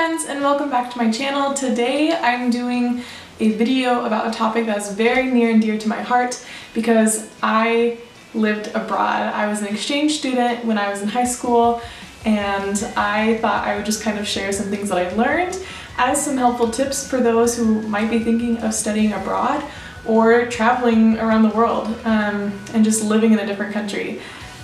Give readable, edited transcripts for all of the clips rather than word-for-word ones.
friends, and welcome back to my channel. Today I'm doing a video about a topic that's very near and dear to my heart because I lived abroad. I was an exchange student when I was in high school, and I thought I would just kind of share some things that I learned as some helpful tips for those who might be thinking of studying abroad or traveling around the world and just living in a different country.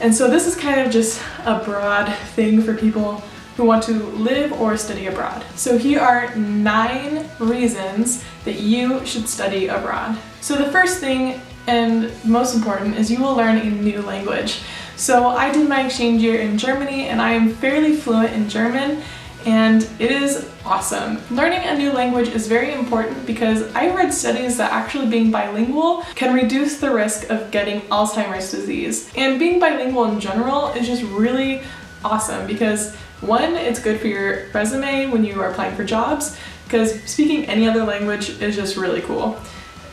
And so this is kind of just a broad thing for people who want to live or study abroad. So here are 9 reasons that you should study abroad. So the first thing and most important is you will learn a new language. So I did my exchange year in Germany and I am fairly fluent in German, and it is awesome. Learning a new language is very important because I read studies that actually being bilingual can reduce the risk of getting Alzheimer's disease. And being bilingual in general is just really awesome because one, it's good for your resume when you are applying for jobs, because speaking any other language is just really cool.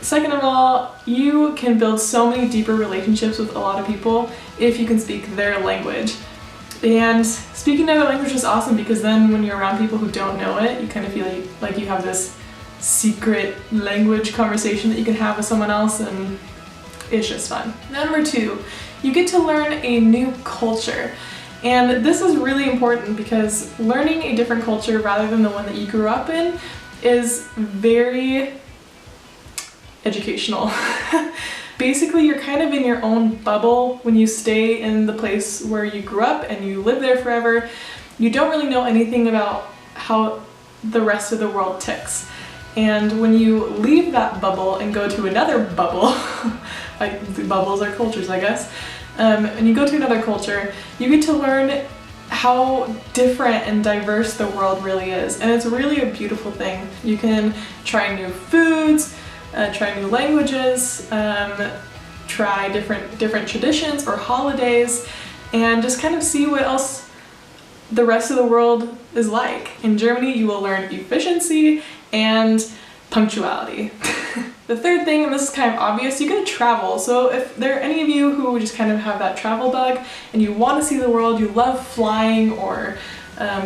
Second of all, you can build so many deeper relationships with a lot of people if you can speak their language. And speaking another language is awesome because then when you're around people who don't know it, you kind of feel like you have this secret language conversation that you can have with someone else, and it's just fun. Number 2, you get to learn a new culture. And this is really important because learning a different culture rather than the one that you grew up in is very educational. Basically, you're kind of in your own bubble when you stay in the place where you grew up and you live there forever. You don't really know anything about how the rest of the world ticks. And when you leave that bubble and go to another bubble, like the bubbles are cultures, I guess, and you go to another culture, you get to learn how different and diverse the world really is. And it's really a beautiful thing. You can try new foods, try new languages, try different traditions or holidays, and just kind of see what else the rest of the world is like. In Germany, you will learn efficiency and punctuality. The third thing, and this is kind of obvious, you get to travel. So if there are any of you who just kind of have that travel bug and you want to see the world, you love flying or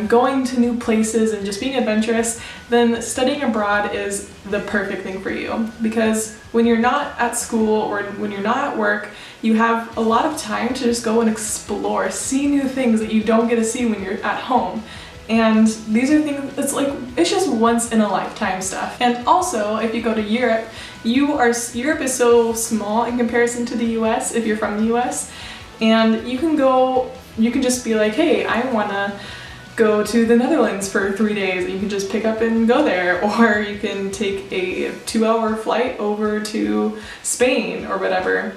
going to new places and just being adventurous, then studying abroad is the perfect thing for you. Because when you're not at school or when you're not at work, you have a lot of time to just go and explore, see new things that you don't get to see when you're at home. And these are things, it's just once in a lifetime stuff. And also, if you go to Europe, Europe is so small in comparison to the US if you're from the US, and you can just be like, hey, I wanna go to the Netherlands for 3 days, and you can just pick up and go there. Or you can take a 2-hour flight over to Spain or whatever.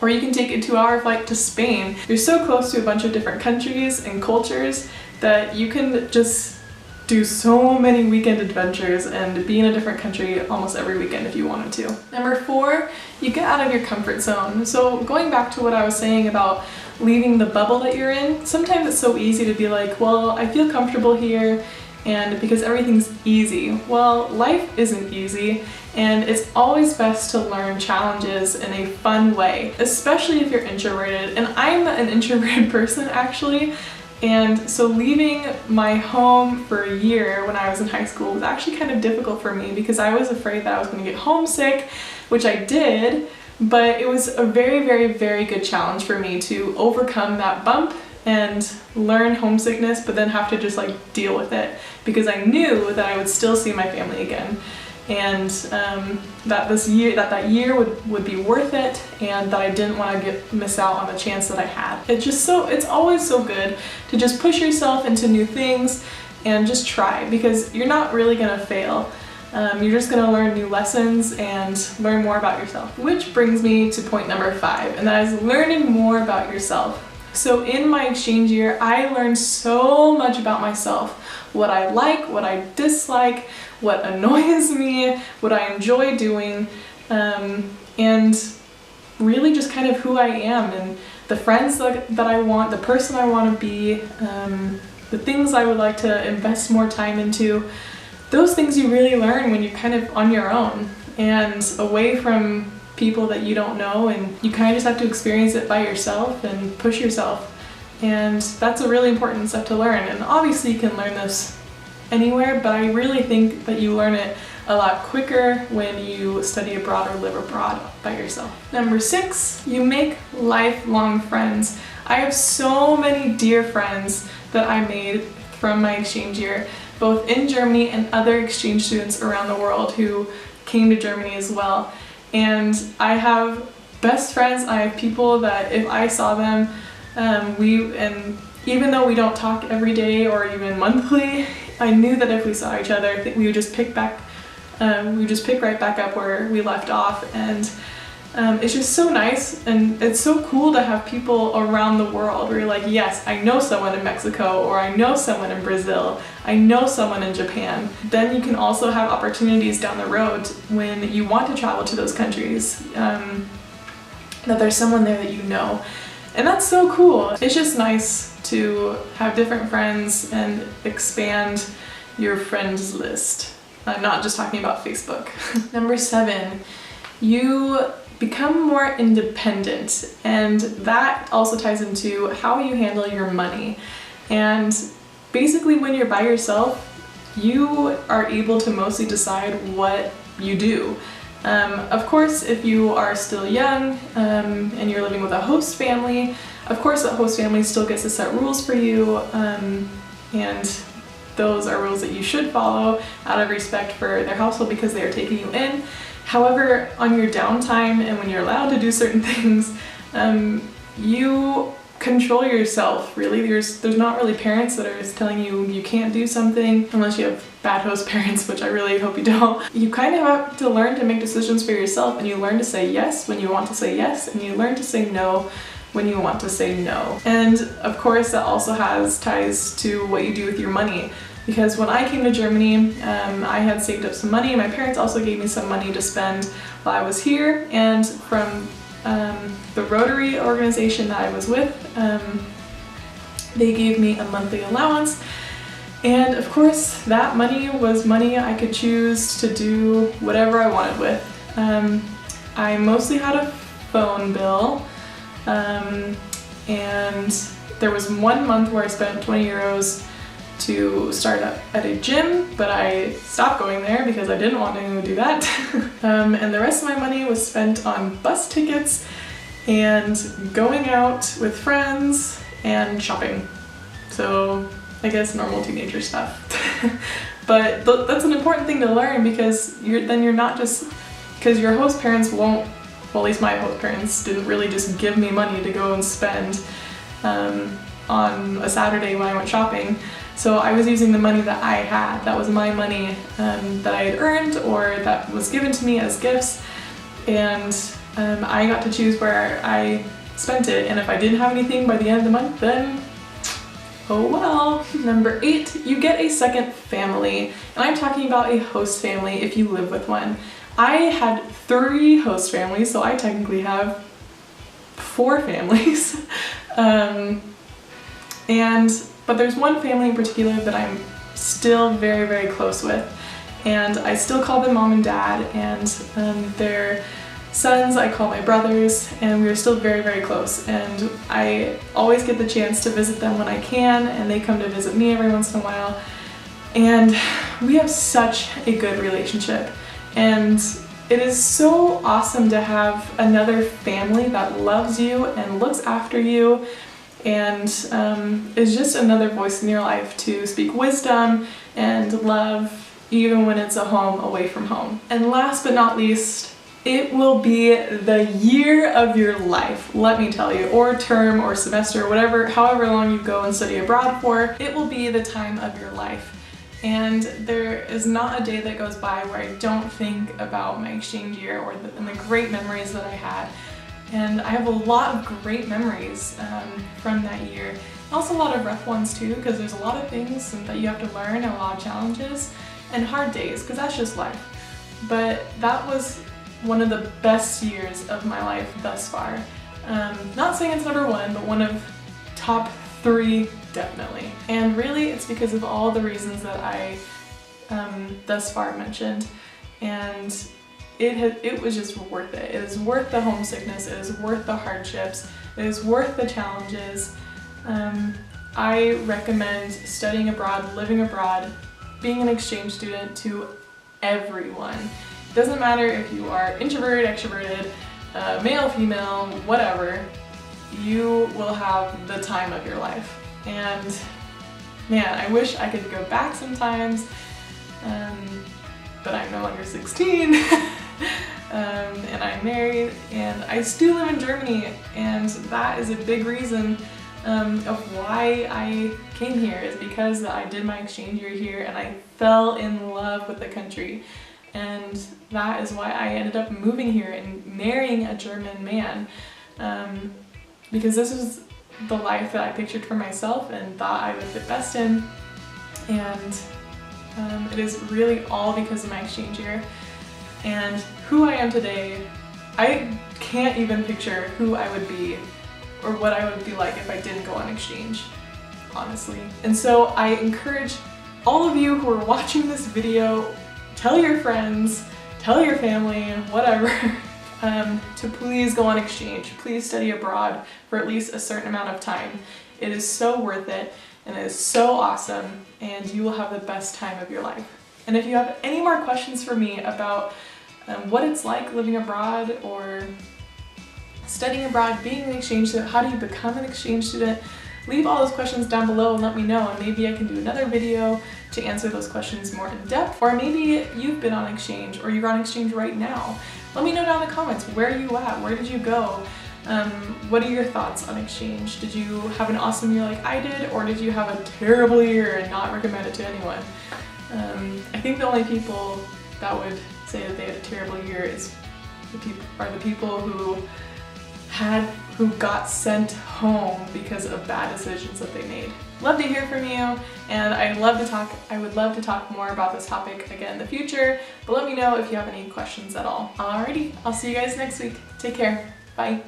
Or you can take a 2-hour flight to Spain. You're so close to a bunch of different countries and cultures that you can just do so many weekend adventures and be in a different country almost every weekend if you wanted to. Number 4, you get out of your comfort zone. So going back to what I was saying about leaving the bubble that you're in, sometimes it's so easy to be like, well, I feel comfortable here and because everything's easy. Well, life isn't easy, and it's always best to learn challenges in a fun way, especially if you're introverted. And I'm an introverted person actually. And so leaving my home for a year when I was in high school was actually kind of difficult for me because I was afraid that I was going to get homesick, which I did, but it was a very, very, very good challenge for me to overcome that bump and learn homesickness, but then have to just deal with it because I knew that I would still see my family again. And that year would be worth it, and that I didn't want to miss out on the chance that I had. It's always so good to just push yourself into new things and just try, because you're not really gonna fail. You're just gonna learn new lessons and learn more about yourself. Which brings me to point number 5, and that is learning more about yourself. So in my exchange year, I learned so much about myself. What I like, what I dislike, what annoys me, what I enjoy doing, and really just kind of who I am and the friends that I want, the person I want to be, the things I would like to invest more time into. Those things you really learn when you're kind of on your own and away from people that you don't know, and you kind of just have to experience it by yourself and push yourself. And that's a really important stuff to learn. And obviously you can learn this anywhere, but I really think that you learn it a lot quicker when you study abroad or live abroad by yourself. Number 6, you make lifelong friends. I have so many dear friends that I made from my exchange year, both in Germany and other exchange students around the world who came to Germany as well. And I have best friends. I have people that if I saw them, and even though we don't talk every day or even monthly, I knew that if we saw each other, I think we would just pick right back up where we left off. And it's just so nice, and it's so cool to have people around the world where you're like, yes, I know someone in Mexico, or I know someone in Brazil, I know someone in Japan. Then you can also have opportunities down the road when you want to travel to those countries, that there's someone there that you know. And that's so cool. It's just nice to have different friends and expand your friends list. I'm not just talking about Facebook. Number 7, you become more independent, and that also ties into how you handle your money. And basically when you're by yourself, you are able to mostly decide what you do. Of course, if you are still young and you're living with a host family, of course that host family still gets to set rules for you, and those are rules that you should follow out of respect for their household because they are taking you in. However, on your downtime and when you're allowed to do certain things, you control yourself, really. There's not really parents that are telling you you can't do something, unless you have bad host parents, which I really hope you don't. You kind of have to learn to make decisions for yourself, and you learn to say yes when you want to say yes, and you learn to say no when you want to say no. And of course that also has ties to what you do with your money. Because when I came to Germany, I had saved up some money. My parents also gave me some money to spend while I was here, and from the Rotary organization that I was with, they gave me a monthly allowance. And of course, that money was money I could choose to do whatever I wanted with. I mostly had a phone bill, and there was 1 month where I spent 20 euros to start up at a gym, but I stopped going there because I didn't want to do that. And the rest of my money was spent on bus tickets and going out with friends and shopping. So I guess normal teenager stuff. But that's an important thing to learn, because you're not just, because your host parents won't, well, at least my host parents didn't really just give me money to go and spend on a Saturday when I went shopping. So I was using the money that I had. That was my money that I had earned or that was given to me as gifts, and I got to choose where I spent it. And if I didn't have anything by the end of the month, then oh well. Number 8, you get a second family, and I'm talking about a host family if you live with one. I had 3 host families, so I technically have 4 families. But there's one family in particular that I'm still very, very close with, and I still call them mom and dad, and their sons I call my brothers, and we're still very, very close, and I always get the chance to visit them when I can, and they come to visit me every once in a while, and we have such a good relationship. And it is so awesome to have another family that loves you and looks after you, and is just another voice in your life to speak wisdom and love, even when it's a home away from home. And last but not least, it will be the year of your life, let me tell you, or term or semester, whatever, however long you go and study abroad for, it will be the time of your life. And there is not a day that goes by where I don't think about my exchange year or the great memories that I had. And I have a lot of great memories from that year. Also a lot of rough ones too, because there's a lot of things that you have to learn and a lot of challenges and hard days, because that's just life. But that was one of the best years of my life thus far. Not saying it's number 1, but one of top 3 definitely. And really it's because of all the reasons that I thus far mentioned. And it was just worth it. It is worth the homesickness, it is worth the hardships, it is worth the challenges. I recommend studying abroad, living abroad being an exchange student to everyone. It doesn't matter if you are introverted, extroverted, male, female, whatever, you will have the time of your life. And man, I wish I could go back sometimes, but I'm no longer 16, and I'm married, and I still live in Germany, and that is a big reason of why I came here, is because I did my exchange year here and I fell in love with the country. And that is why I ended up moving here and marrying a German man, because this was the life that I pictured for myself and thought I would fit best in. And it is really all because of my exchange year. And who I am today, I can't even picture who I would be or what I would be like if I didn't go on exchange, honestly. And so I encourage all of you who are watching this video, tell your friends, tell your family, whatever, to please go on exchange. Please study abroad for at least a certain amount of time. It is so worth it, and it is so awesome, and you will have the best time of your life. And if you have any more questions for me about what it's like living abroad or studying abroad, being an exchange student, how do you become an exchange student, leave all those questions down below and let me know, and maybe I can do another video to answer those questions more in depth. Or maybe you've been on exchange, or you're on exchange right now. Let me know down in the comments, where are you at? Where did you go? What are your thoughts on exchange? Did you have an awesome year like I did, or did you have a terrible year and not recommend it to anyone? I think the only people that would say that they had a terrible year are the people who got sent home because of bad decisions that they made. Love to hear from you, and I would love to talk more about this topic again in the future, but let me know if you have any questions at all. Alrighty, I'll see you guys next week. Take care. Bye.